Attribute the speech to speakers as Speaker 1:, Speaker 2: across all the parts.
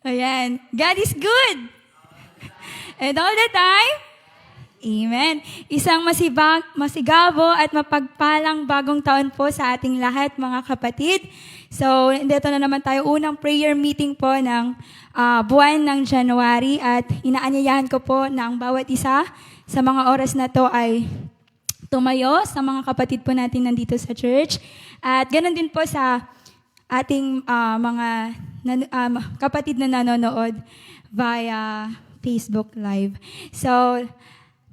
Speaker 1: Ayan. God is good. And all the time, Amen. Isang masigabo at mapagpalang bagong taon po sa ating lahat, mga kapatid. So, dito na naman tayo, unang prayer meeting po ng buwan ng January at inaanyayahan ko po na ang bawat isa sa mga oras na to ay tumayo sa mga kapatid po natin nandito sa church. At ganoon din po sa ating mga kapatid na nanonood via Facebook Live. So,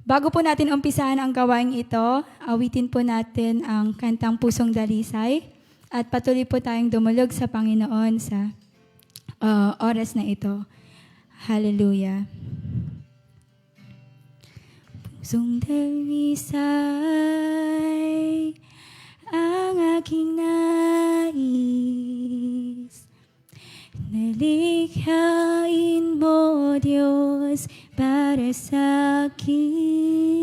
Speaker 1: bago po natin umpisahan ang gawain ito, awitin po natin ang kantang Pusong Dalisay at patuloy po tayong dumulog sa Panginoon sa oras na ito. Hallelujah. Pusong dalisay ang aking nais, nalikhain mo, Diyos, para sa akin.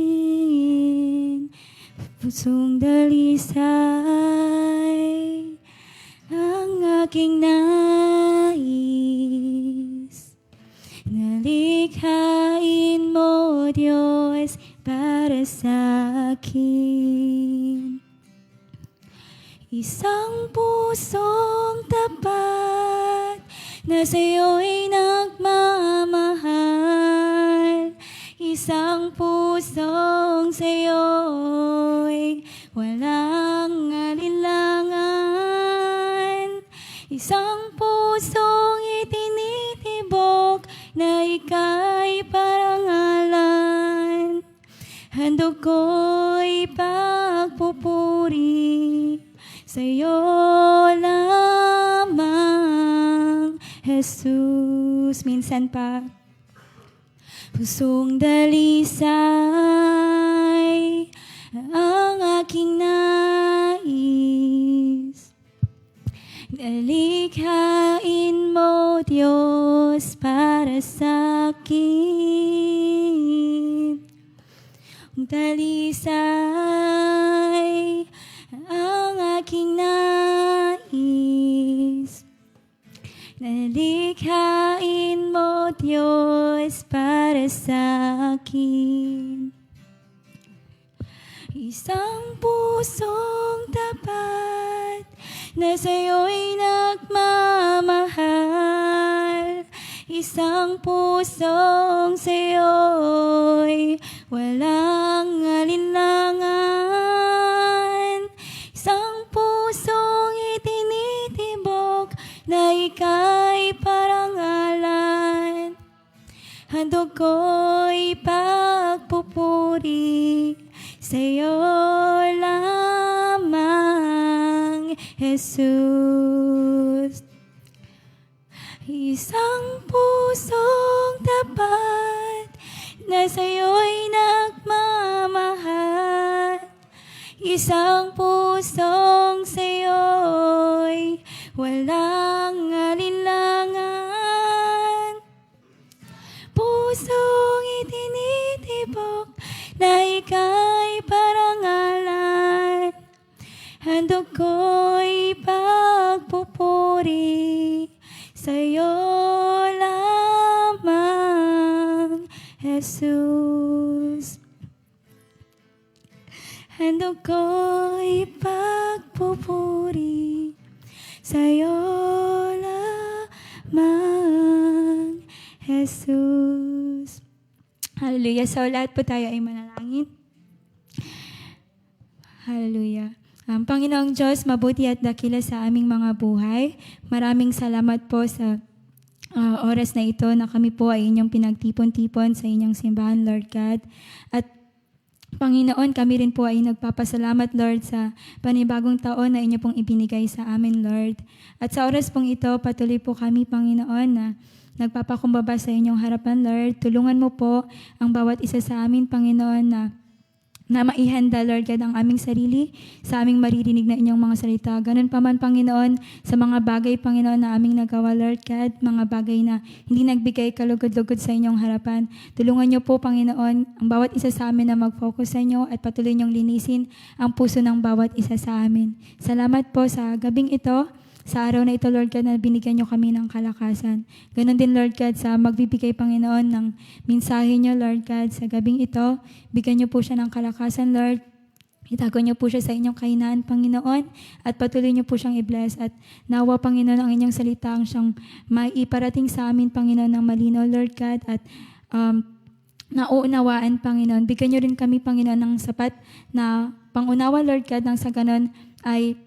Speaker 1: Pusong dalisay ang aking nais, nalikhain mo, Diyos, para sa akin. Isang pusong tapat na sa'yo'y nagmamahal, isang pusong sa'yo'y walang alinlangan, isang pusong itinitibok na ika'y parangalan, handog ko'y pagpupuri sa'yo lamang, Jesus. Minsan pa, pusong dalisay ang aking nais, Dalikhain mo, Diyos, para sa akin. Ang dalisay ang aking nais. Dalikhain mo, Diyos, para sa akin. Isang pusong tapat na sa'yo'y nagmamahal. Isang pusong sa'yo'y walang alinlangan. Isang pusong itinitibok na ika'y parangalan. Handog ko'y pagpupuri sa'yo lamang, Jesus. Isang pusong tapat na sa'yo'y nagmamahal. Isang pusong sa'yo'y walang alinlangan. Pusong itinitibok na ika'y parangalan. Handog ko'y pagpupuri sa'yo lamang, Jesus. Handog ko'y pagpupuri sa'yo lamang, Jesus. Hallelujah. So, lahat po tayo ay manalangin. Hallelujah. Panginoong Diyos, mabuti at dakila sa aming mga buhay. Maraming salamat po sa oras na ito na kami po ay inyong pinagtipon-tipon sa inyong simbahan, Lord God. At Panginoon, kami rin po ay nagpapasalamat, Lord, sa panibagong taon na inyo pong ibinigay sa amin, Lord. At sa oras pong ito, patuloy po kami, Panginoon, na nagpapakumbaba sa inyong harapan, Lord. Tulungan mo po ang bawat isa sa amin, Panginoon, na maihanda, Lord God, ang aming sarili sa aming maririnig na inyong mga salita. Ganun pa man, Panginoon, sa mga bagay, Panginoon, na aming nagawa, Lord God, mga bagay na hindi nagbigay kalugod-lugod sa inyong harapan. Tulungan niyo po, Panginoon, ang bawat isa sa amin na mag-focus sa inyo at patuloy niyong linisin ang puso ng bawat isa sa amin. Salamat po sa gabing ito. Sa araw na ito, Lord God, na binigyan niyo kami ng kalakasan. Ganon din, Lord God, sa magbibigay, Panginoon, ng mensahe niyo, Lord God, sa gabing ito. Bigyan niyo po siya ng kalakasan, Lord. Itago niyo po siya sa inyong kahinaan, Panginoon, at patuloy niyo po siyang i-bless. At nawa, Panginoon, ang inyong salita ang siyang maiparating sa amin, Panginoon, ng malinaw, Lord God, at nauunawaan, Panginoon. Bigyan niyo rin kami, Panginoon, ng sapat na pangunawa, Lord God, nang sa ganon ay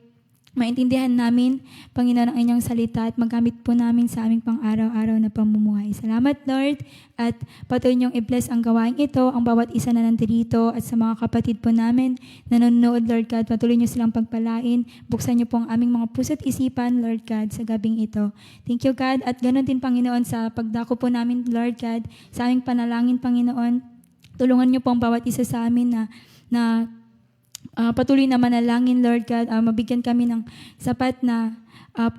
Speaker 1: maintindihan namin, Panginoon, ang inyong salita at magamit po namin sa aming pang-araw-araw na pamumuhay. Salamat, Lord, at patuloy niyong i-bless ang gawain ito, ang bawat isa na nandito at sa mga kapatid po namin na nanonood, Lord God. Patuloy niyo silang pagpalain. Buksan niyo po ang aming mga puso at isipan, Lord God, sa gabing ito. Thank you, God. At ganoon din, Panginoon, sa pagdako po namin, Lord God, sa aming panalangin, Panginoon. Tulungan niyo po ang bawat isa sa amin na patuloy na manalangin, Lord God. Mabigyan kami ng sapat na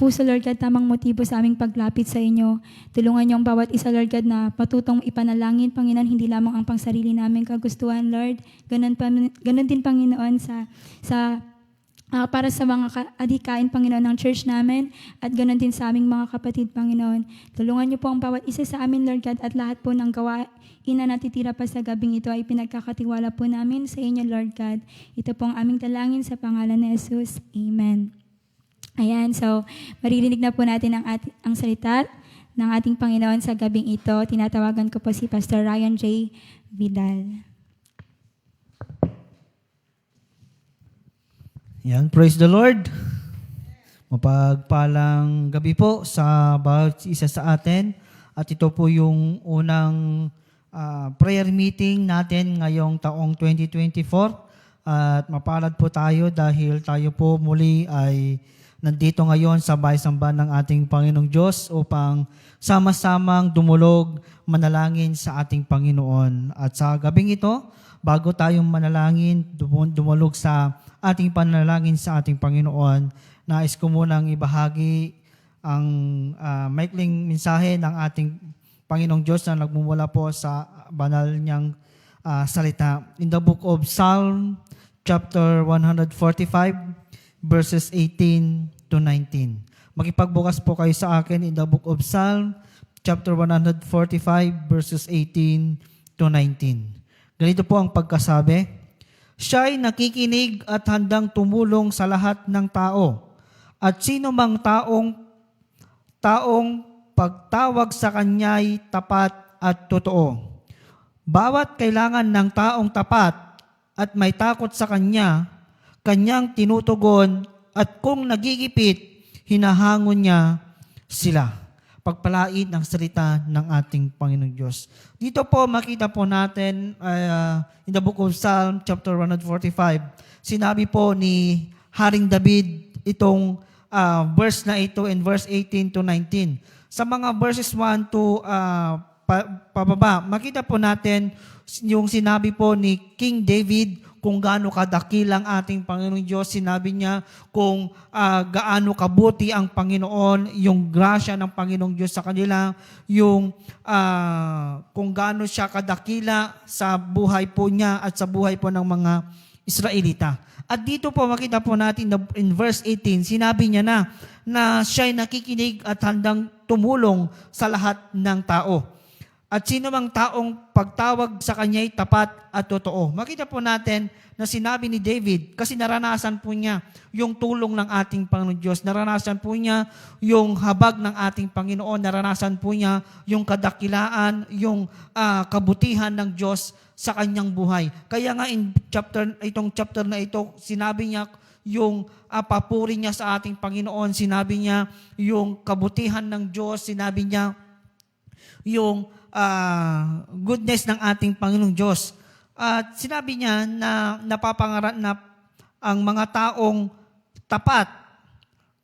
Speaker 1: puso, Lord God, tamang motibo sa aming paglapit sa inyo. Tulungan niyo ang bawat isa, Lord God, na patutong ipanalangin, Panginoon, hindi lamang ang pangsarili namin kagustuhan, Lord. Ganon din, Panginoon, para sa mga adhikain, Panginoon, ng church namin at ganon din sa aming mga kapatid, Panginoon. Tulungan niyo po ang bawat isa sa amin, Lord God, at lahat po ng gawain na natitira pa sa gabing ito ay pinagkakatiwala po namin sa inyo, Lord God. Ito po ang aming dalangin sa pangalan ni Jesus. Amen. Ayan, so maririnig na po natin ang salita ng ating Panginoon sa gabing ito. Tinatawagan ko po si Pastor Ryan J. Vidal.
Speaker 2: Yan, praise the Lord. Mapagpalang gabi po sa bawat isa sa atin. At ito po yung unang prayer meeting natin ngayong taong 2024. At mapalad po tayo dahil tayo po muli ay nandito ngayon sa bahay-samba ng ating Panginoong Diyos upang sama-samang dumulog manalangin sa ating Panginoon. At sa gabing ito, bago tayong manalangin, dumulog sa ating panalangin sa ating Panginoon, nais ko munang ibahagi ang maikling mensahe ng ating Panginoong Diyos na nagmumula po sa banal niyang salita. In the book of Psalm, chapter 145, verses 18 to 19. Makipagbukas po kayo sa akin in the book of Psalm, chapter 145, verses 18 to 19. Ganito po ang pagkasabi, siya'y nakikinig at handang tumulong sa lahat ng tao. At sino mang taong pagtawag sa kanya'y tapat at totoo. Bawat kailangan ng taong tapat at may takot sa kanya, kanyang tinutugon at kung nagigipit, hinahangon niya sila. Pagpalain ng salita ng ating Panginoong Diyos. Dito po makita po natin in the book of Psalm chapter 145, sinabi po ni Haring David itong verse na ito in verse 18 to 19. Sa mga verses 1 to pababa, makita po natin yung sinabi po ni King David kung gaano kadakilang ating Panginoong Diyos. Sinabi niya kung gaano kabuti ang Panginoon, yung grasya ng Panginoong Diyos sa kanila, yung kung gaano siya kadakila sa buhay po niya at sa buhay po ng mga Israelita. At dito po makita po natin in verse 18, sinabi niya na siya'y nakikinig at handang tumulong sa lahat ng tao. At sino mang taong pagtawag sa kanya'y tapat at totoo. Makita po natin na sinabi ni David, kasi naranasan po niya yung tulong ng ating Panginoon Diyos. Naranasan po niya yung habag ng ating Panginoon. Naranasan po niya yung kadakilaan, yung kabutihan ng Diyos sa kanyang buhay. Kaya nga itong chapter na ito, sinabi niya yung papuri niya sa ating Panginoon. Sinabi niya yung kabutihan ng Diyos. Sinabi niya yung goodness ng ating Panginoong Diyos. At sinabi niya na napapangaral na ang mga taong tapat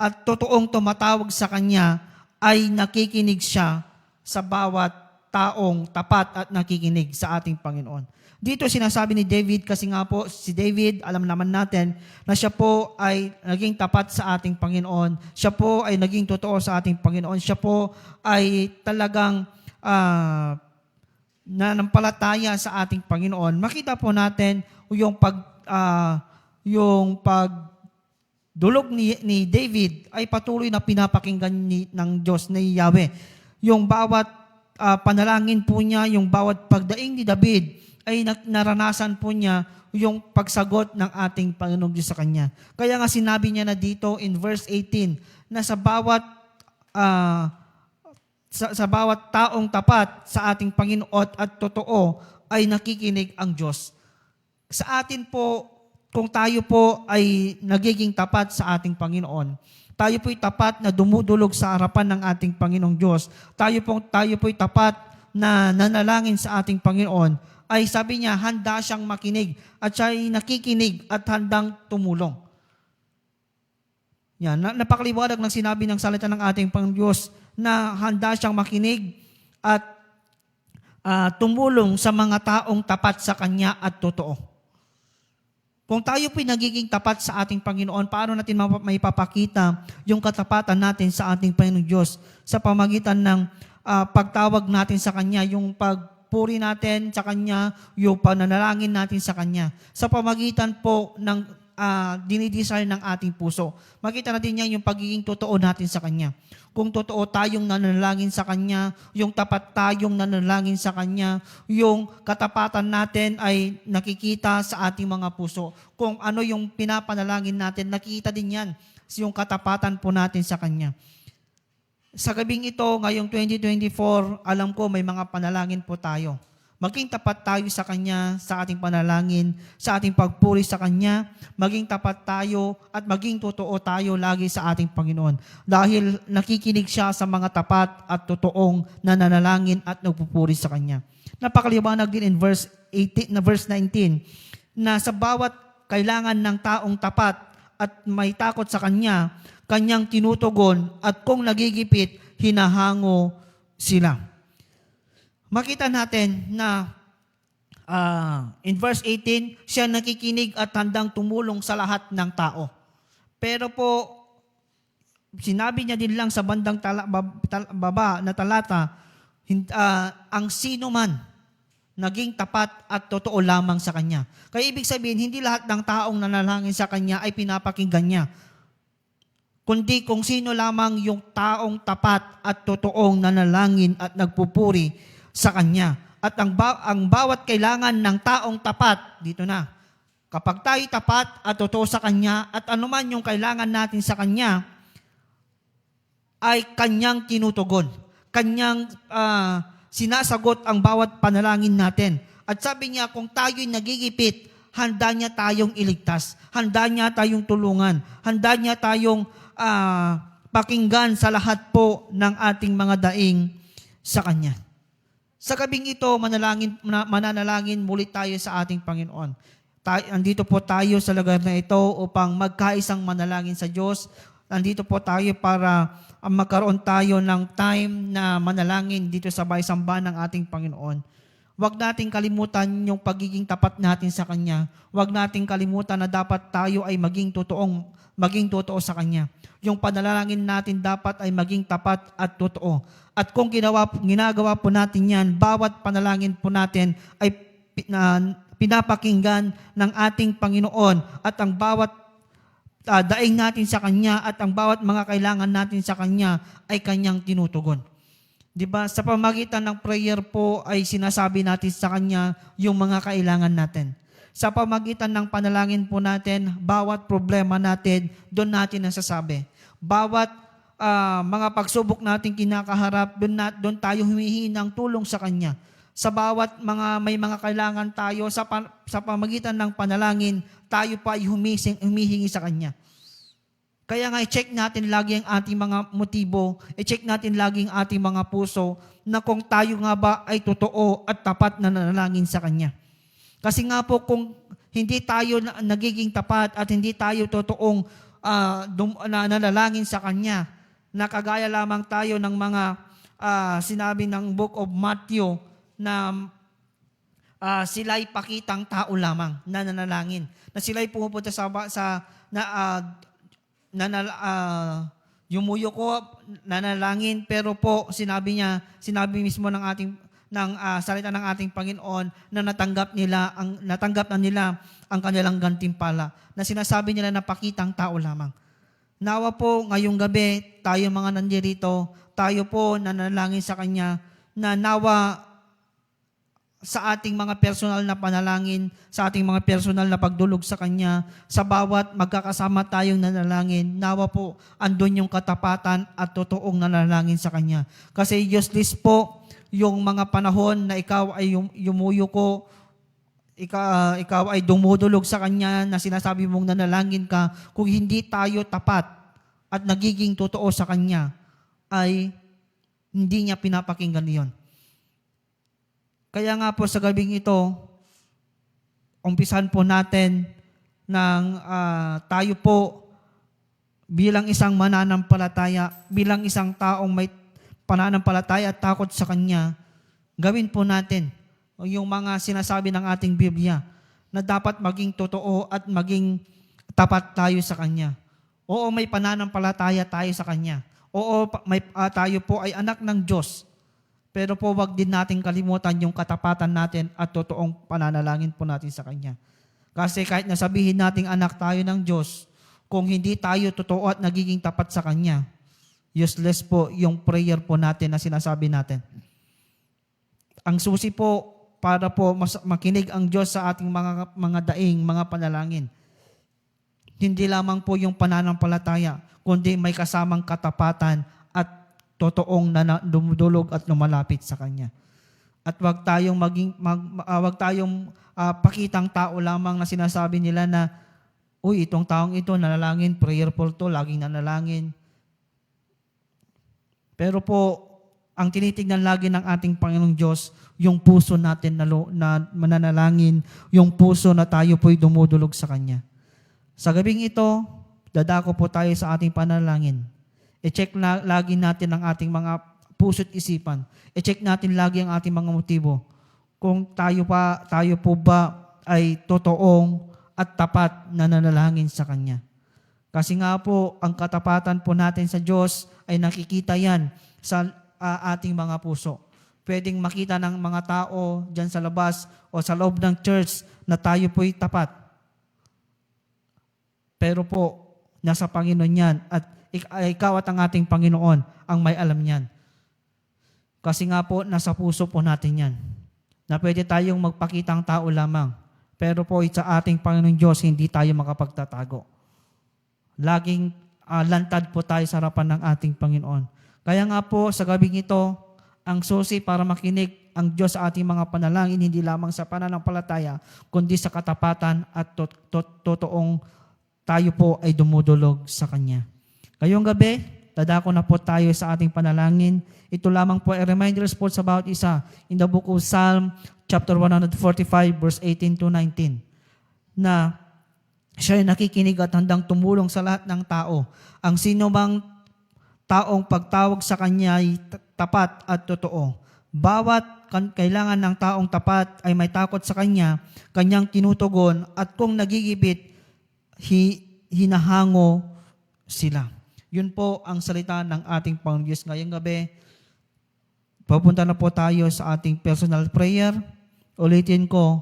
Speaker 2: at totoong tumatawag sa Kanya ay nakikinig siya sa bawat taong tapat at nakikinig sa ating Panginoon. Dito sinasabi ni David, kasi nga po si David, alam naman natin na siya po ay naging tapat sa ating Panginoon. Siya po ay naging totoo sa ating Panginoon. Siya po ay talagang nanampalataya sa ating Panginoon. Makita po natin yung pagdulog ni David ay patuloy na pinapakinggan ng Diyos ni Yahweh. Yung bawat panalangin po niya, yung bawat pagdaing ni David ay naranasan po niya yung pagsagot ng ating Panginoong Diyos sa kanya. Kaya nga sinabi niya na dito in verse 18 na sa bawat taong tapat sa ating Panginoon at totoo ay nakikinig ang Diyos. Sa atin po, kung tayo po ay nagiging tapat sa ating Panginoon, tayo po'y tapat na dumudulog sa harapan ng ating Panginoong Diyos, tayo po'y tapat na nanalangin sa ating Panginoon, ay sabi niya, handa siyang makinig at siya'y nakikinig at handang tumulong. Yan, napakaliwanag ng sinabi ng salita ng ating Panginoong Diyos na handa siyang makinig at tumulong sa mga taong tapat sa Kanya at totoo. Kung tayo po'y nagiging tapat sa ating Panginoon, paano natin maipapakita yung katapatan natin sa ating Panginoong Diyos sa pamagitan ng pagtawag natin sa Kanya, yung pagpuri natin sa Kanya, yung pananalangin natin sa Kanya, sa pamagitan po ng dinidesire ng ating puso. Makita natin yan yung pagiging totoo natin sa Kanya. Kung totoo tayong nananalangin sa Kanya, yung tapat tayong nananalangin sa Kanya, yung katapatan natin ay nakikita sa ating mga puso. Kung ano yung pinapanalangin natin, nakikita din yan yung katapatan po natin sa Kanya. Sa gabing ito, ngayong 2024, alam ko may mga panalangin po tayo. Maging tapat tayo sa Kanya, sa ating panalangin, sa ating pagpuri sa Kanya. Maging tapat tayo at maging totoo tayo lagi sa ating Panginoon. Dahil nakikinig siya sa mga tapat at totoong nananalangin at nagpupuri sa Kanya. Napakaliwanag din in verse 19 na sa bawat kailangan ng taong tapat at may takot sa Kanya, Kanyang tinutugon at kung nagigipit, hinahango sila. Makita natin na in verse 18, siya nakikinig at handang tumulong sa lahat ng tao. Pero po, sinabi niya din lang sa bandang baba na talata, ang sino man naging tapat at totoo lamang sa Kanya. Kaya ibig sabihin, hindi lahat ng taong nanalangin sa Kanya ay pinapakinggan niya, kundi kung sino lamang yung taong tapat at totoong nanalangin at nagpupuri sa Kanya. At ang bawat kailangan ng taong tapat, dito na, kapag tayo tapat at totoo sa Kanya at anuman yung kailangan natin sa Kanya, ay Kanyang tinutugon. Kanyang sinasagot ang bawat panalangin natin. At sabi niya, kung tayo'y nagigipit, handa niya tayong iligtas. Handa niya tayong tulungan. Handa niya tayong pakinggan sa lahat po ng ating mga daing sa Kanya. Sa gabing ito, mananalangin muli tayo sa ating Panginoon. Andito po tayo sa lugar na ito upang magkaisang manalangin sa Diyos. Andito po tayo para magkaroon tayo ng time na manalangin dito sa bahay-samba ng ating Panginoon. Huwag nating kalimutan yung pagiging tapat natin sa Kanya. Huwag nating kalimutan na dapat tayo ay maging totoo sa Kanya. Yung panalangin natin dapat ay maging tapat at totoo. At kung ginagawa po natin yan, bawat panalangin po natin ay pinapakinggan ng ating Panginoon at ang bawat daing natin sa Kanya at ang bawat mga kailangan natin sa Kanya ay Kanyang tinutugon. Diba? Sa pamagitan ng prayer po ay sinasabi natin sa Kanya yung mga kailangan natin. Sa pamagitan ng panalangin po natin, bawat problema natin, doon natin nasasabi. Bawat mga pagsubok natin kinakaharap, doon tayo humihingi ng tulong sa Kanya. Sa bawat may mga kailangan tayo, sa pamagitan ng panalangin, tayo pa ay humihingi sa Kanya. Kaya nga, i-check natin lagi ang ating mga motibo, i-check natin lagi ang ating mga puso, na kung tayo nga ba ay totoo at tapat na nanalangin sa Kanya. Kasi nga po, kung hindi tayo nagiging tapat at hindi tayo totoong nanalangin sa Kanya, nakagaya lamang tayo ng mga sinabi ng Book of Matthew, na sila'y pakitang tao lamang na nanalangin. Na sila'y pumupunta yumuyo ko, nanalangin, pero po sinabi mismo ng salita ng ating Panginoon na natanggap na nila ang kanilang gantimpala. Na sinasabi nila na pakitang tao lamang. Nawa po ngayong gabi, tayo mga nandirito, tayo po nanalangin sa Kanya, na nawa sa ating mga personal na panalangin, sa ating mga personal na pagdulog sa Kanya, sa bawat magkakasama tayong nanalangin, nawa po andun yung katapatan at totoong nanalangin sa Kanya. Kasi useless po yung mga panahon na ikaw ay yumuyo ko, ikaw ay dumudulog sa Kanya na sinasabi mong nanalangin ka, kung hindi tayo tapat at nagiging totoo sa Kanya, ay hindi niya pinapakinggan iyon. Kaya nga po sa gabing ito, umpisan po natin ng tayo po bilang isang mananampalataya, bilang isang taong may pananampalataya at takot sa Kanya, gawin po natin yung mga sinasabi ng ating Biblia na dapat maging totoo at maging tapat tayo sa Kanya. Oo, may pananampalataya tayo sa Kanya. Oo, tayo po ay anak ng Diyos. Pero po wag din natin kalimutan yung katapatan natin at totoong pananalangin po natin sa Kanya. Kasi kahit nasabihin nating anak tayo ng Diyos, kung hindi tayo totoo at nagiging tapat sa Kanya, useless po yung prayer po natin na sinasabi natin. Ang susi po para po makinig ang Diyos sa ating mga daing, mga panalangin. Hindi lamang po yung pananampalataya, kundi may kasamang katapatan at totoong dumudulog at lumalapit sa Kanya. At wag tayong pakitang tao lamang na sinasabi nila na, uy, itong taong ito nanalangin, prayerful to, laging nanalangin. Pero po, ang tinitignan lagi ng ating Panginoong Diyos, yung puso natin na mananalangin, yung puso na tayo po'y dumudulog sa Kanya. Sa gabing ito, dadako po tayo sa ating panalangin. I-check lagi natin ang ating mga puso't isipan. I-check natin lagi ang ating mga motibo. Kung tayo po ba ay totoong at tapat na nanalangin sa Kanya. Kasi nga po, ang katapatan po natin sa Diyos ay nakikita yan sa ating mga puso. Pwedeng makita ng mga tao dyan sa labas o sa loob ng church na tayo po'y tapat. Pero po, nasa Panginoon yan at ikaw at ang ating Panginoon ang may alam yan. Kasi nga po, nasa puso po natin yan. Na pwede tayong magpakitang tao lamang. Pero po, sa ating Panginoon Diyos, hindi tayo makapagtatago. Laging lantad po tayo sa harapan ng ating Panginoon. Kaya nga po, sa gabing ito, ang susi para makinig ang Diyos sa ating mga panalangin, hindi lamang sa pananampalataya, kundi sa katapatan at totoong tayo po ay dumudulog sa Kanya. Ngayong gabi, dadako na po tayo sa ating panalangin. Ito lamang po ay reminders po sa bawat isa in the book of Psalm, chapter 145, verse 18 to 19, na siya ay nakikinig at handang tumulong sa lahat ng tao. Ang sino mang taong pagtawag sa Kanya ay tapat at totoo. Bawat kailangan ng taong tapat ay may takot sa Kanya, Kanyang tinutugon, at kung nagigipit, hinahango sila. Yun po ang salita ng ating Panginoon Diyos ngayong gabi. Papunta na po tayo sa ating personal prayer. Ulitin ko,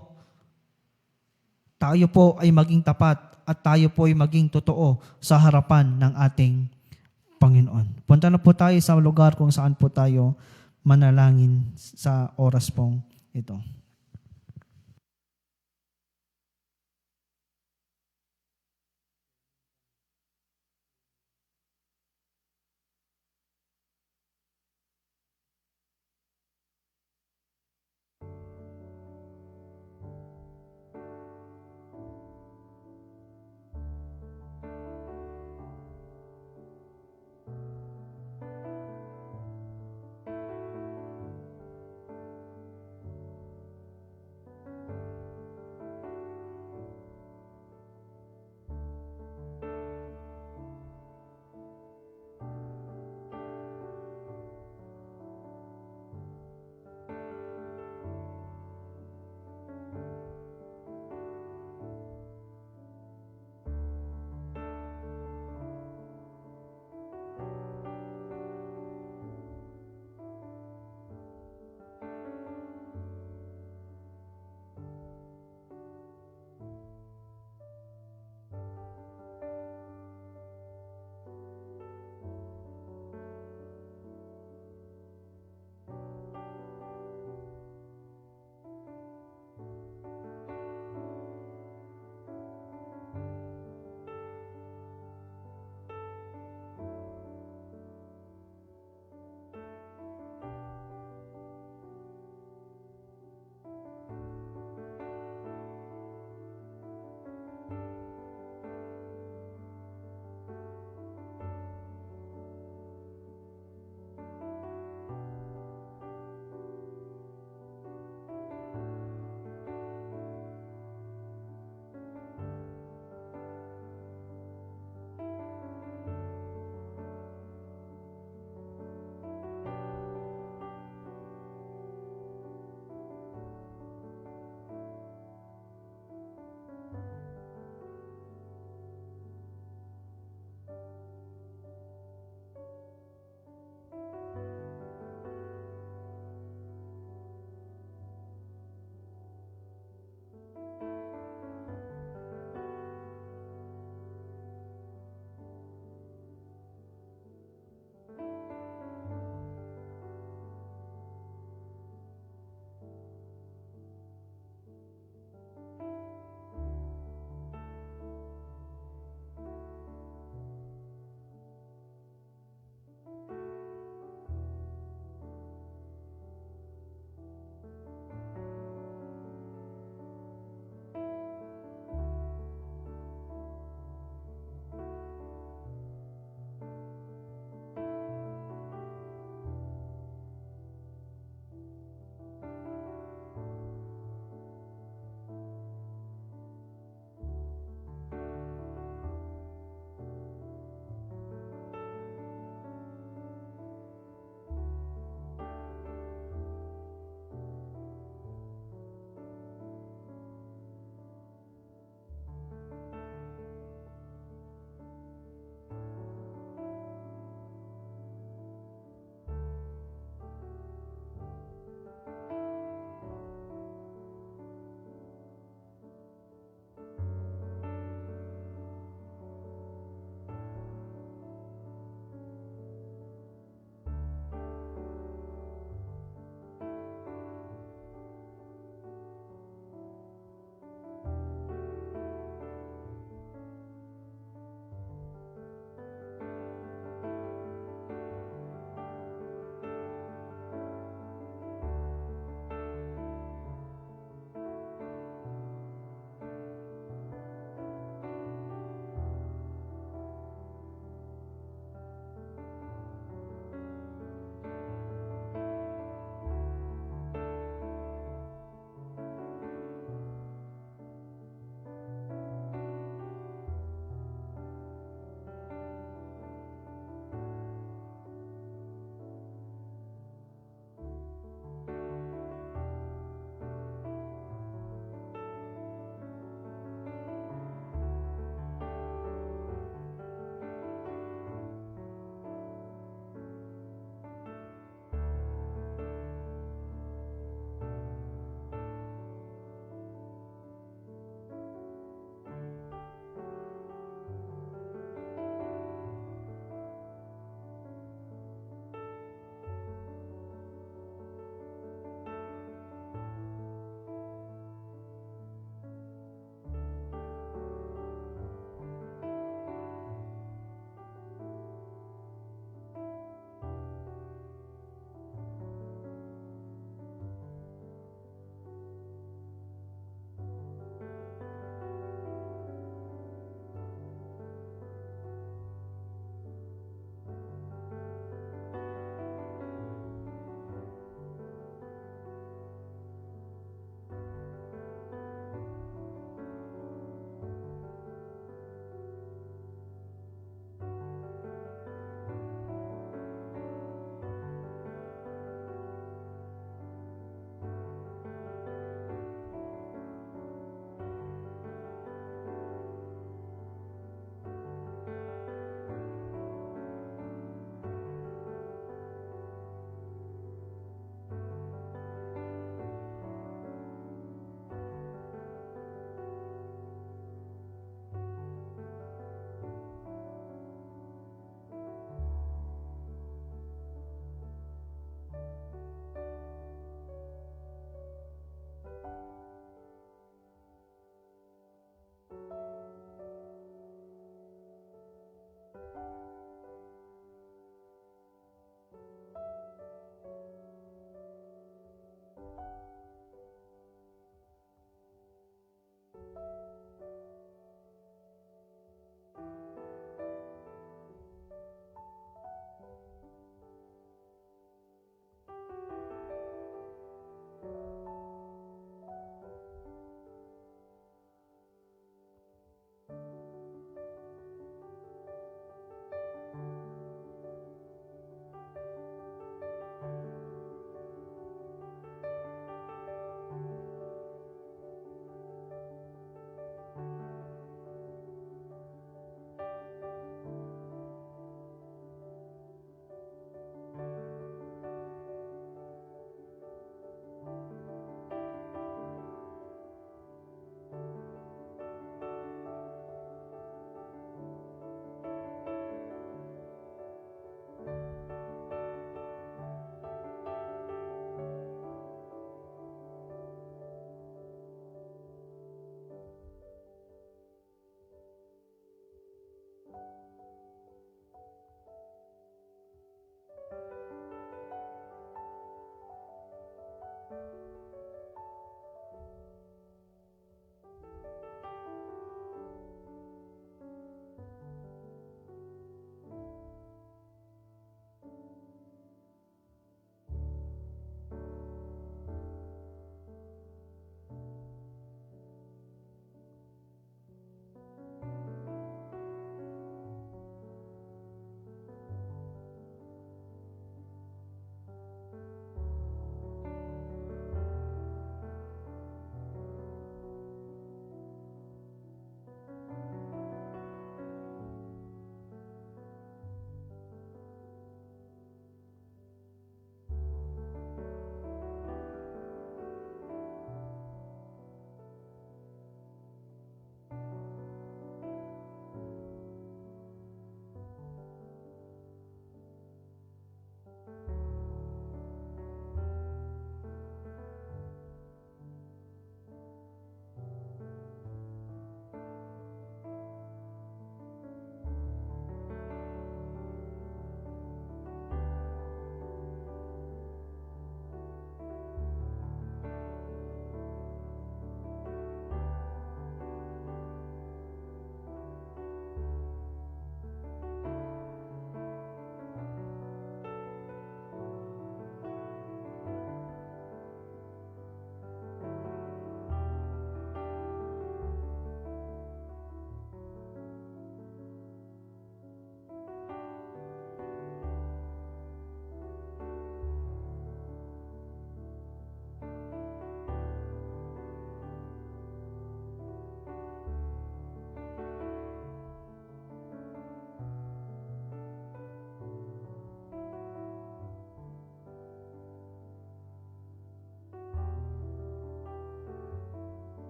Speaker 2: tayo po ay maging tapat at tayo po ay maging totoo sa harapan ng ating Panginoon. Punta na po tayo sa lugar kung saan po tayo manalangin sa oras pong ito.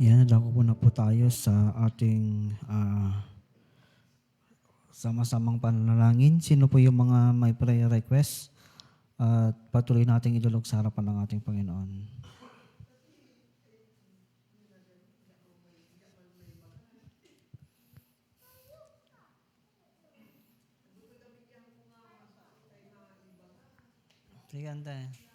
Speaker 2: Yan, nadako po na po tayo sa ating sama-samang panalangin. Sino po yung mga may prayer request? At patuloy nating idulog sa harapan ng ating Panginoon. Sige, ante.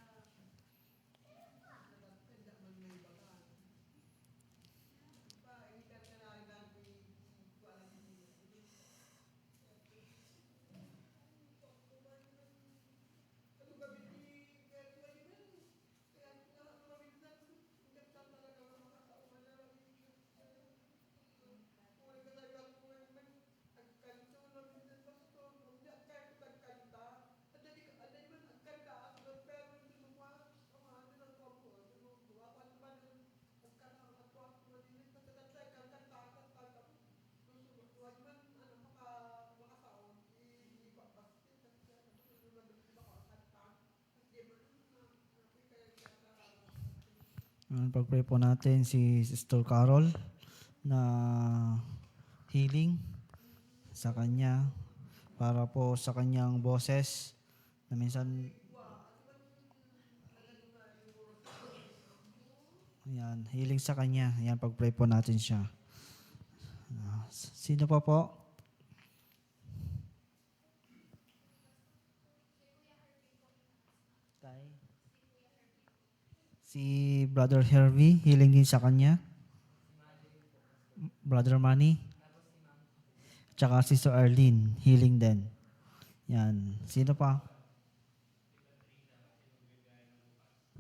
Speaker 2: Pag-pray po natin si Sister Carol na healing sa kanya para po sa kanyang boses na minsan yan, healing sa kanya. Yan, pag-pray po natin siya. Sino pa po? Si Brother Hervey, healing din sa kanya. Brother Manny. Tsaka Sister Arlene, healing din. Yan. Sino pa?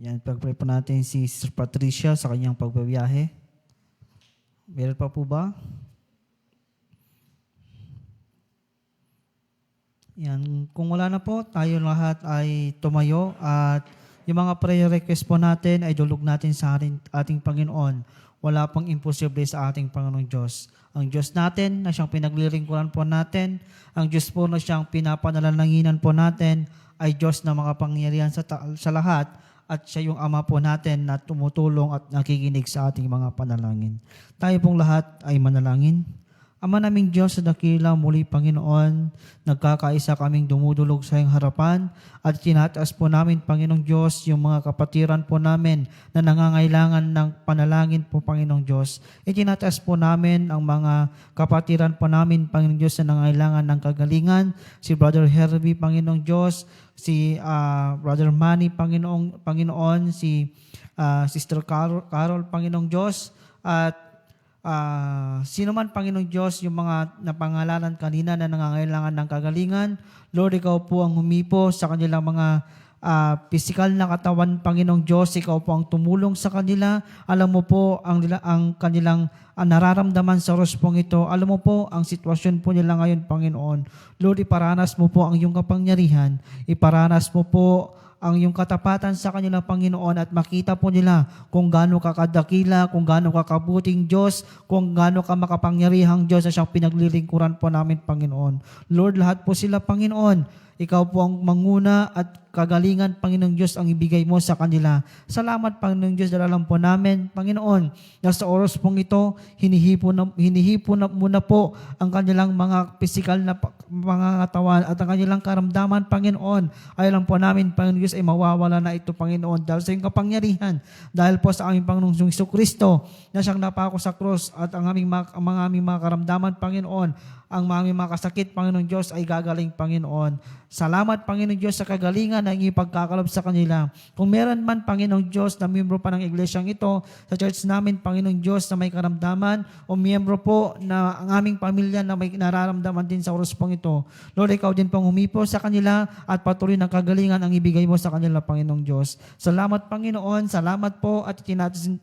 Speaker 2: Yan, pag-pray po natin si Sister Patricia sa kanyang pagbabiyahe. Meron pa po ba? Yan. Kung wala na po, tayo lahat ay tumayo at yung mga prayer request po natin ay dulog natin sa ating Panginoon. Wala pang imposible sa ating Panginoong Diyos. Ang Diyos natin na siyang pinaglilingkuran po natin, ang Diyos po na siyang pinapanalalanginan po natin, ay Diyos na makapangyarihan sa lahat at siya yung Ama po natin na tumutulong at nakikinig sa ating mga panalangin. Tayo pong lahat ay manalangin. Ama naming Diyos sa dakila, muli Panginoon, nagkakaisa kaming dumudulog sa iyong harapan at tinataas po namin, Panginoong Diyos, yung mga kapatiran po namin na nangangailangan ng panalangin po, Panginoong Diyos. Itinataas po namin ang mga kapatiran po namin, Panginoong Diyos, na nangangailangan ng kagalingan. Si Brother Hervey, Panginoong Diyos, si Brother Manny, Panginoon, si Sister Carol, Panginoong Diyos, at sino man, Panginoong Diyos, yung mga napangalanan kanina na nangangailangan ng kagalingan, Lord, ikaw po ang humipo sa kanilang mga physical na katawan, Panginoong Diyos. Ikaw po ang tumulong sa kanila. Alam mo po ang kanilang nararamdaman sa oras pong ito. Alam mo po ang sitwasyon po nila ngayon, Panginoon. Lord, iparanas mo po ang iyong kapangyarihan. Iparanas mo po ang iyong katapatan sa kanila, Panginoon, at makita po nila kung gaano ka kadakila, kung gaano ka kabuting Diyos, kung gaano ka makapangyarihang Diyos na siyang pinaglilingkuran po namin, Panginoon. Lord, lahat po sila, Panginoon, ikaw po ang manguna at kagalingan, Panginoong Diyos, ang ibigay mo sa kanila. Salamat, Panginoong Diyos, dahil alam po namin, Panginoon, na sa oras pong ito, hinihipon na muna po ang kanilang mga physical na mga katawan at ang kanilang karamdaman, Panginoon. Ay alam po namin, Panginoong Diyos, ay mawawala na ito, Panginoon, dahil sa iyong kapangyarihan, dahil po sa aming Panginoong Jesucristo, na siyang napako sa krus at ang aming mga karamdaman, Panginoon, ang mga kasakit, Panginoong Diyos, ay gagaling, Panginoon. Salamat, Panginoong Diyos, sa kagalingan na ipagkakalob sa kanila. Kung meron man, Panginoong Diyos, na miyembro pa ng iglesyang ito, sa church namin, Panginoong Diyos, na may karamdaman, o miyembro po na ang aming pamilya na may nararamdaman din sa oras pong ito, Lord, ikaw din pong humipo sa kanila at patuloy ng kagalingan ang ibigay mo sa kanila, Panginoong Diyos. Salamat, Panginoon. Salamat po at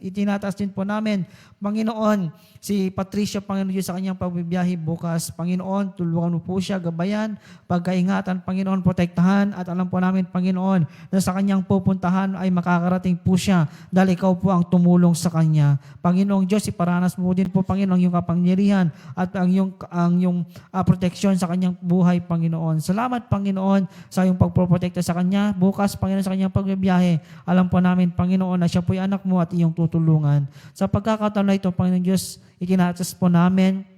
Speaker 2: itinataas din po namin, Panginoon, si Patricia, Panginoon Diyos, sa kanyang pagbibiyahe bukas. Panginoon, tulungan mo po siya, gabayan, pagkaingatan, Panginoon, protektahan, at alam po namin, Panginoon, na sa kanyang pupuntahan ay makakarating po siya dahil ikaw po ang tumulong sa kanya. Panginoong Diyos, iparanas mo din po, Panginoon, yung kapangyarihan at ang yung proteksyon sa kanyang buhay, Panginoon. Salamat, Panginoon, sa iyong pagproprotekta sa kanya. Bukas, Panginoon, sa kanyang pagbibiyahe, alam po namin, Panginoon, na siya po ay anak mo at iyong tutulungan. Sa pagkakataon na ito, Panginoon Diyos, itinatas po namin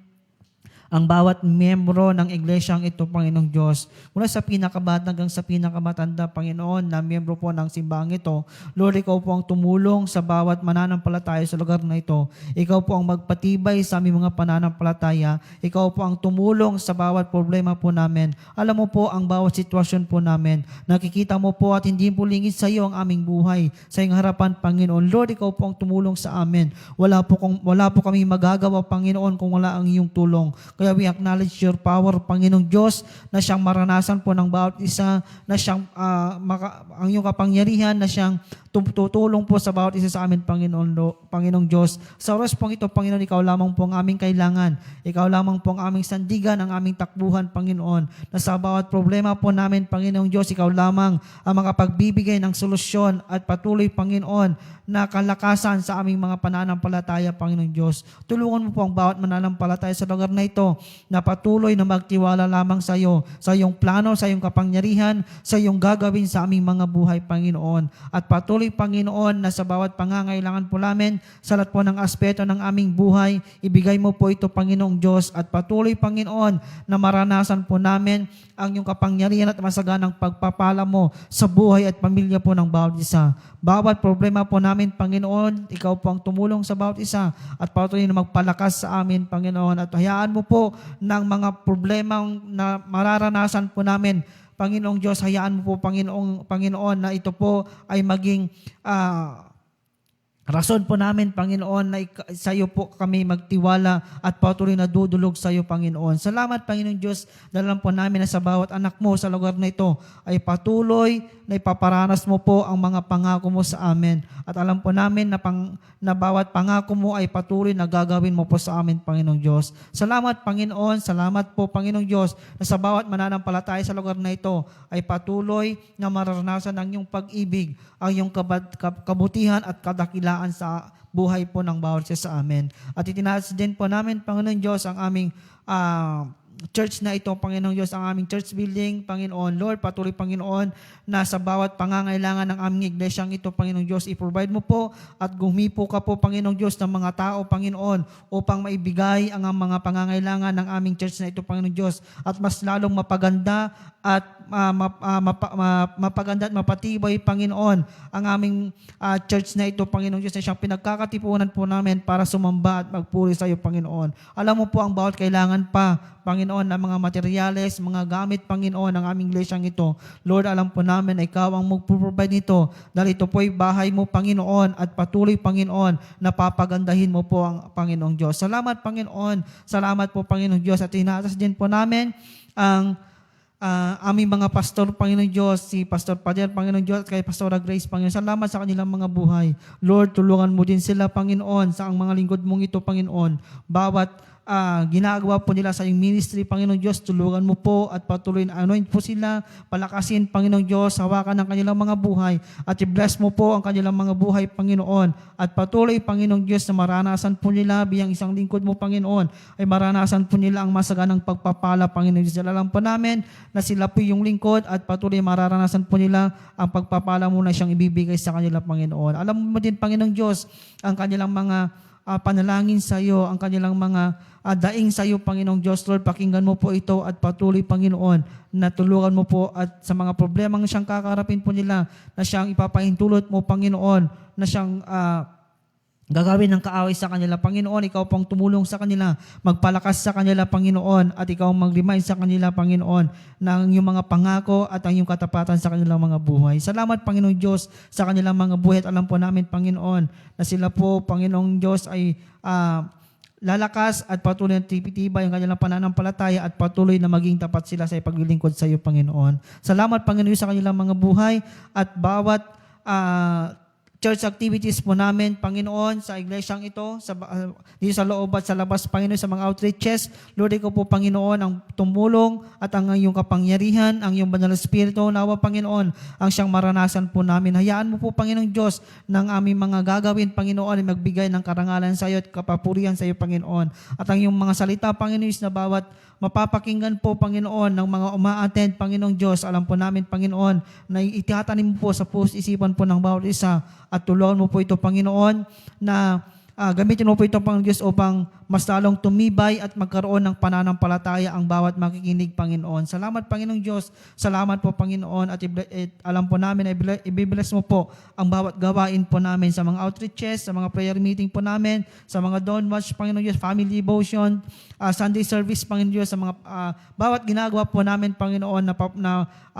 Speaker 2: ang bawat miyembro ng iglesyang ito, Panginoong Diyos, mula sa pinakabata hanggang sa pinakamatanda, Panginoon, na miyembro po ng simbahang ito. Lord, ikaw po ang tumulong sa bawat mananampalataya sa lugar na ito. Ikaw po ang magpatibay sa aming mga pananampalataya. Ikaw po ang tumulong sa bawat problema po namin. Alam mo po ang bawat sitwasyon po namin. Nakikita mo po at hindi po lingid sa iyo ang aming buhay. Sa iyong harapan, Panginoon. Lord, ikaw po ang tumulong sa amin. Wala po kami magagawa, Panginoon, kung wala ang iyong tulong. Kaya we acknowledge your power, Panginoong Diyos, na siyang maranasan po ng bawat isa, na siyang ang iyong kapangyarihan, na siyang tutulong po sa bawat isa sa amin, Panginoong Diyos. Sa oras pong ito, Panginoon, ikaw lamang po ang aming kailangan. Ikaw lamang po ang aming sandigan, ang aming takbuhan, Panginoon. Na sa bawat problema po namin, Panginoong Diyos, ikaw lamang ang makapagbibigay ng solusyon at patuloy, Panginoon, na kalakasan sa aming mga pananampalataya, Panginoong Diyos. Tulungan mo po ang bawat mananampalataya sa lugar na ito na patuloy na magtiwala lamang sa iyo, sa iyong plano, sa iyong kapangyarihan, sa iyong gagawin sa aming mga buhay, Panginoon. At patuloy, Panginoon, na sa bawat pangangailangan po namin, sa lahat po ng aspeto ng aming buhay, ibigay mo po ito, Panginoong Diyos. At patuloy, Panginoon, na maranasan po namin ang iyong kapangyarihan at masaganang pagpapala mo sa buhay at pamilya po ng bawat isa. Bawat problema po namin, Panginoon, ikaw po ang tumulong sa bawat isa at patuloy na magpalakas sa amin, Panginoon. At hayaan mo po ng mga problema na mararanasan po namin, Panginoong Diyos, hayaan mo po, Panginoon, na ito po ay maging rason po namin, Panginoon, na sa iyo po kami magtiwala at patuloy na dudulog sa iyo, Panginoon. Salamat, Panginoon Diyos, dahil alam po namin na sa bawat anak mo sa lugar na ito ay patuloy na ipaparanas mo po ang mga pangako mo sa amin. At alam po namin na bawat pangako mo ay patuloy na gagawin mo po sa amin, Panginoong Diyos. Salamat, Panginoon. Salamat po, Panginoong Diyos, na sa bawat mananampalataya sa lugar na ito ay patuloy na mararanasan ang iyong pag-ibig, ang iyong kabutihan at kadakilaan sa buhay po ng bawat isa sa amin. At itinaas din po namin, Panginoon Diyos, ang aming church na ito, Panginoong Diyos, ang aming church building, Panginoon. Lord, patuloy, Panginoon, na sa bawat pangangailangan ng aming iglesyang ito, Panginoong Diyos, i-provide mo po at gumipo ka po, Panginoong Diyos, ng mga tao, Panginoon, upang maibigay ang mga pangangailangan ng aming church na ito, Panginoong Diyos, at mas lalong mapaganda at mapaganda at mapatibay, Panginoon, ang aming church na ito, Panginoong Diyos, na siyang pinagkakatipunan po namin para sumamba at magpuri sa iyo, Panginoon. Alam mo po ang bawat kailangan pa, Panginoon, ng mga materyales, mga gamit, Panginoon, ng aming iglesyang ito. Lord, alam po namin na ikaw ang magpo-provide nito dahil ito po ay bahay mo, Panginoon, at patuloy, Panginoon, na papagandahin mo po ang Panginoong Diyos. Salamat, Panginoon. Salamat po, Panginoong Diyos. At inaasas din po namin ang aming mga pastor, Panginoong Diyos, si Pastor Pader, Panginoong Diyos, at kay Pastora Grace, Panginoon. Salamat sa kanilang mga buhay. Lord, tulungan mo din sila, Panginoon, sa ang mga lingkod mong ito, Panginoon. Bawat ginagawa po nila sa iyong ministry, Panginoong Diyos, tulungan mo po at patuloy na anoint po sila, palakasin, Panginoong Diyos, hawakan ng kanilang mga buhay at i-bless mo po ang kanilang mga buhay, Panginoon. At patuloy, Panginoong Diyos, na maranasan po nila bilang isang lingkod mo, Panginoon, ay maranasan po nila ang masaganang pagpapala, Panginoong Diyos. Alam po namin na sila po yung lingkod at patuloy mararanasan po nila ang pagpapala mo na siyang ibibigay sa kanila, Panginoon. Alam mo din, Panginoong Diyos, ang kanilang mga panalangin sa iyo, ang kanilang mga daing sa iyo, Panginoong Diyos. Lord, pakinggan mo po ito at patuloy, Panginoon, na tulungan mo po at sa mga problemang siyang kakarapin po nila, na siyang ipapahintulot mo, Panginoon, na siyang gagawin ng kaaway sa kanila, Panginoon. Ikaw pong tumulong sa kanila, magpalakas sa kanila, Panginoon, at ikaw mag-remind sa kanila, Panginoon, ng iyong mga pangako at ang iyong katapatan sa kanilang mga buhay. Salamat, Panginoong Diyos, sa kanilang mga buhay. At alam po namin, Panginoon, na sila po, Panginoong Diyos, ay lalakas at patuloy na tibay ang kanilang pananampalataya at patuloy na maging tapat sila sa ipaglilingkod sa iyo, Panginoon. Salamat, Panginoon, sa kanilang mga buhay at bawat church activities po namin, Panginoon, sa iglesyang ito, dito sa loob at sa labas, Panginoon, sa mga outreaches. Lord, ikaw po, Panginoon, ang tumulong at ang iyong kapangyarihan, ang iyong banal na Espiritu, nawa, Panginoon, ang siyang maranasan po namin. Hayaan mo po, Panginoong Diyos, ng aming mga gagawin, Panginoon, ay magbigay ng karangalan sa iyo at kapapurihan sa iyo, Panginoon. At ang iyong mga salita, Panginoon, is na bawat mapapakinggan po, Panginoon, ng mga uma-attend, Panginoong Diyos. Alam po namin, Panginoon, na itatanim mo po sa puso isipan po ng bawat isa at tulungan mo po ito, Panginoon, na gamitin mo po ito, Panginoon Diyos, upang mas lalong tumibay at magkaroon ng pananampalataya ang bawat makikinig, Panginoon. Salamat, Panginoong Diyos. Salamat po, Panginoon. At alam po namin na ibibless mo po ang bawat gawain po namin sa mga outreaches, sa mga prayer meeting po namin, sa mga dawn watch, Panginoong Diyos, family devotion, Sunday service, Panginoon Diyos, sa mga bawat ginagawa po namin, Panginoon, na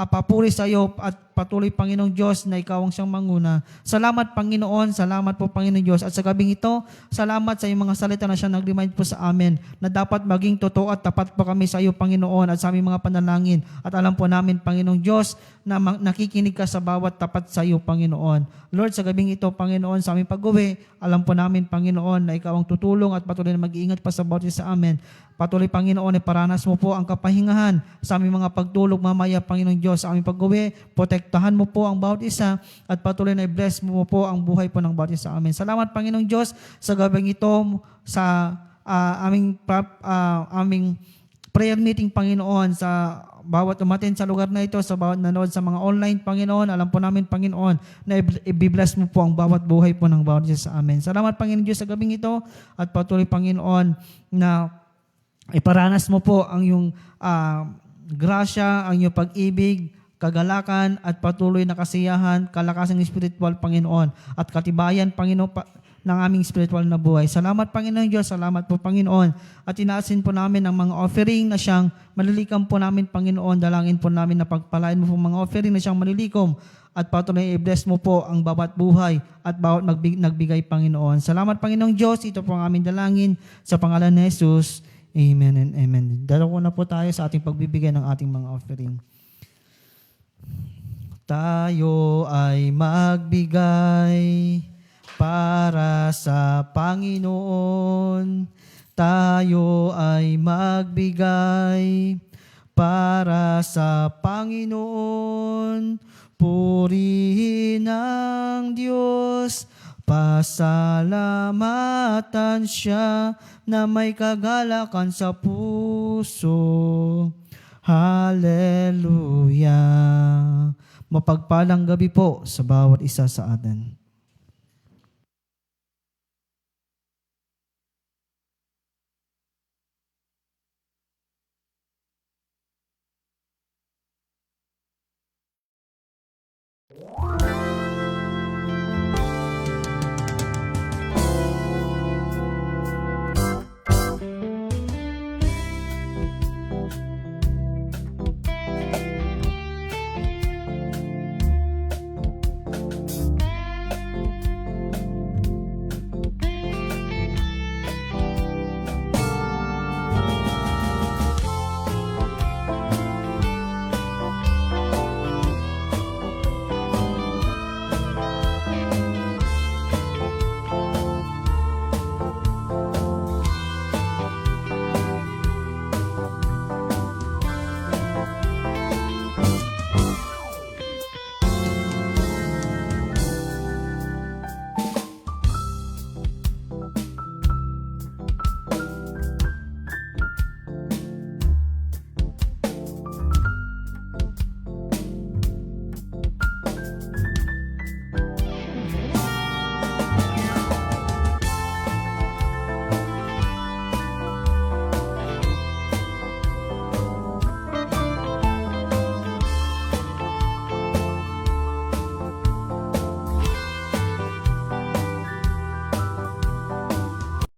Speaker 2: papuri sa iyo at patuloy, Panginoong Diyos, na ikaw ang siyang manguna. Salamat, Panginoon. Salamat po, Panginoong Diyos. At sa gabing ito, salamat sa iyong mga salita na siya nag-remind po sa amin na dapat maging totoo at tapat po kami sa iyo, Panginoon, at sa aming mga panalangin. At alam po namin, Panginoong Diyos, na nakikinig ka sa bawat tapat sa iyo, Panginoon. Lord, sa gabing ito, Panginoon, sa aming pag-uwi, alam po namin, Panginoon, na ikaw ang tutulong at patuloy na mag-iingat pa sa bawat isa sa amin. Patuloy, Panginoon, iparanas mo po ang kapahingahan sa aming mga pagtulog mamaya, Panginoong Diyos, sa aming pag-uwi. Protektahan mo po ang bawat isa at patuloy na i-bless mo po ang buhay po ng bawat isa sa amin. Salamat, Panginoong Diyos, sa gabing ito, sa aming prayer meeting, Panginoon, sa bawat umatin sa lugar na ito, sa bawat nanood sa mga online, Panginoon. Alam po namin, Panginoon, na i-bless mo po ang bawat buhay po ng bawat isa sa amin. Salamat, Panginoon Diyos, sa gabing ito at patuloy, Panginoon, na iparanas mo po ang iyong grasya, ang iyong pag-ibig, kagalakan at patuloy na kasiyahan, kalakasan ng spiritual, Panginoon, at katibayan, Panginoon, ng aming spiritual na buhay. Salamat, Panginoon Diyos. Salamat po, Panginoon. At inaasin po namin ang mga offering na siyang malilikom po namin, Panginoon. Dalangin po namin na pagpalain mo po mga offering na siyang malilikom at patuloy i-bless mo po ang bawat buhay at bawat nagbigay, Panginoon. Salamat, Panginoong Diyos. Ito po ang aming dalangin sa pangalan ni Jesus. Amen and amen. Dalawa na po tayo sa ating pagbibigay ng ating mga offering. Tayo ay magbigay para sa Panginoon. Tayo ay magbigay para sa Panginoon. Purihin ang Diyos, pasalamatan siya na may kagalakan sa puso. Hallelujah. Mapagpalang gabi po sa bawat isa sa atin.